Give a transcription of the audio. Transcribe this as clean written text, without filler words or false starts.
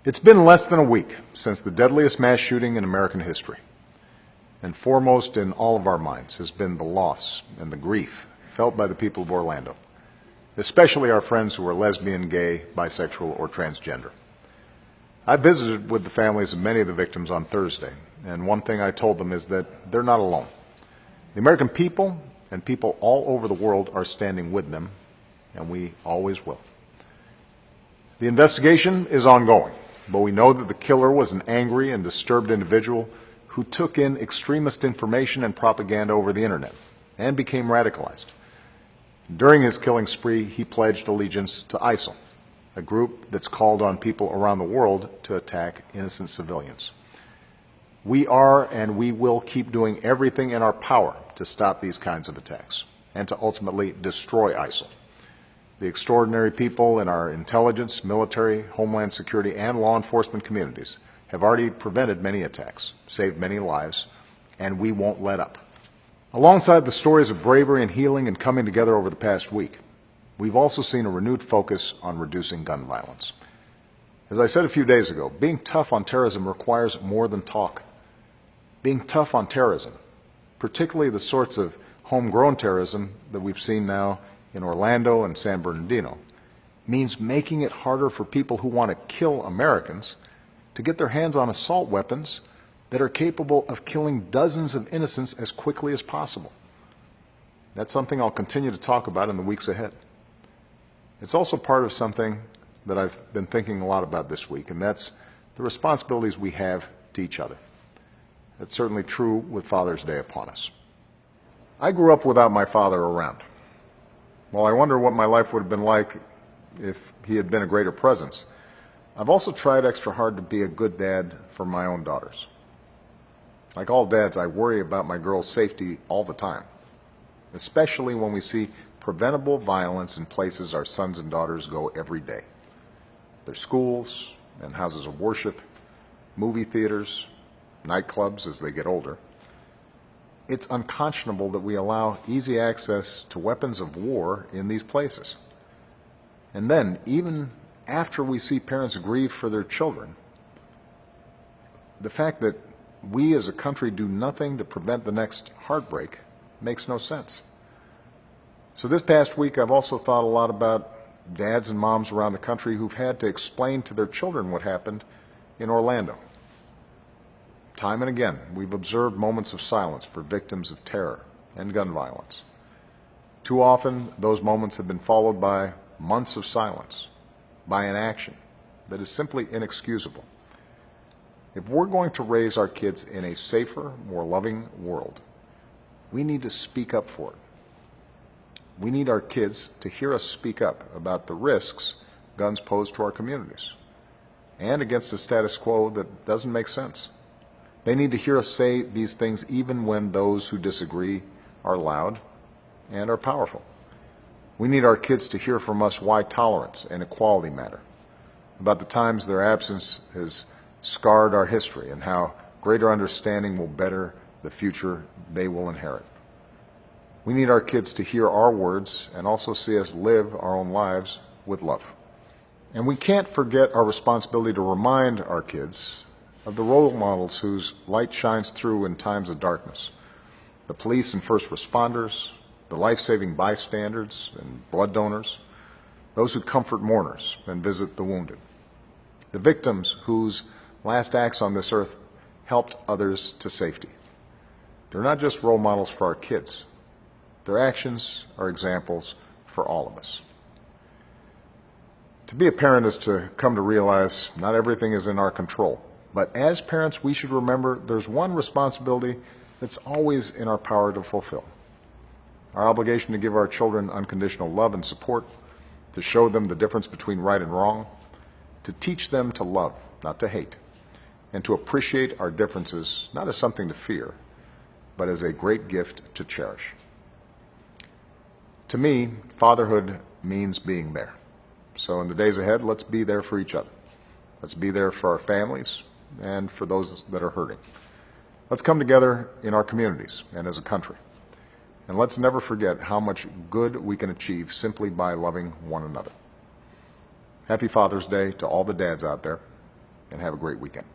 It's been less than a week since the deadliest mass shooting in American history. And foremost in all of our minds has been the loss and the grief felt by the people of Orlando, especially our friends who are lesbian, gay, bisexual, or transgender. I visited with the families of many of the victims on Thursday, and one thing I told them is that they're not alone. The American people and people all over the world are standing with them, and we always will. The investigation is ongoing, but we know that the killer was an angry and disturbed individual who took in extremist information and propaganda over the internet and became radicalized. During his killing spree, he pledged allegiance to ISIL, a group that's called on people around the world to attack innocent civilians. We are and we will keep doing everything in our power to stop these kinds of attacks and to ultimately destroy ISIL. The extraordinary people in our intelligence, military, homeland security, and law enforcement communities have already prevented many attacks, saved many lives, and we won't let up. Alongside the stories of bravery and healing and coming together over the past week, we've also seen a renewed focus on reducing gun violence. As I said a few days ago, being tough on terrorism requires more than talk. Being tough on terrorism, particularly the sorts of homegrown terrorism that we've seen now in Orlando and San Bernardino, means making it harder for people who want to kill Americans to get their hands on assault weapons that are capable of killing dozens of innocents as quickly as possible. That's something I'll continue to talk about in the weeks ahead. It's also part of something that I've been thinking a lot about this week, and that's the responsibilities we have to each other. That's certainly true with Father's Day upon us. I grew up without my father around. While I wonder what my life would have been like if he had been a greater presence, I've also tried extra hard to be a good dad for my own daughters. Like all dads, I worry about my girls' safety all the time, especially when we see preventable violence in places our sons and daughters go every day. Their schools and houses of worship, movie theaters, nightclubs as they get older. It's unconscionable that we allow easy access to weapons of war in these places. And then, even after we see parents grieve for their children, the fact that we as a country do nothing to prevent the next heartbreak makes no sense. So this past week, I've also thought a lot about dads and moms around the country who've had to explain to their children what happened in Orlando. Time and again, we've observed moments of silence for victims of terror and gun violence. Too often, those moments have been followed by months of silence, by inaction that is simply inexcusable. If we're going to raise our kids in a safer, more loving world, we need to speak up for it. We need our kids to hear us speak up about the risks guns pose to our communities and against a status quo that doesn't make sense. They need to hear us say these things even when those who disagree are loud and are powerful. We need our kids to hear from us why tolerance and equality matter, about the times their absence has scarred our history and how greater understanding will better the future they will inherit. We need our kids to hear our words and also see us live our own lives with love. And we can't forget our responsibility to remind our kids of the role models whose light shines through in times of darkness. The police and first responders, the life-saving bystanders and blood donors, those who comfort mourners and visit the wounded, the victims whose last acts on this earth helped others to safety. They're not just role models for our kids. Their actions are examples for all of us. To be a parent is to come to realize not everything is in our control. But as parents, we should remember there's one responsibility that's always in our power to fulfill. Our obligation to give our children unconditional love and support, to show them the difference between right and wrong, to teach them to love, not to hate, and to appreciate our differences not as something to fear, but as a great gift to cherish. To me, fatherhood means being there. So in the days ahead, let's be there for each other. Let's be there for our families and for those that are hurting. Let's come together in our communities and as a country. And let's never forget how much good we can achieve simply by loving one another. Happy Father's Day to all the dads out there, and have a great weekend.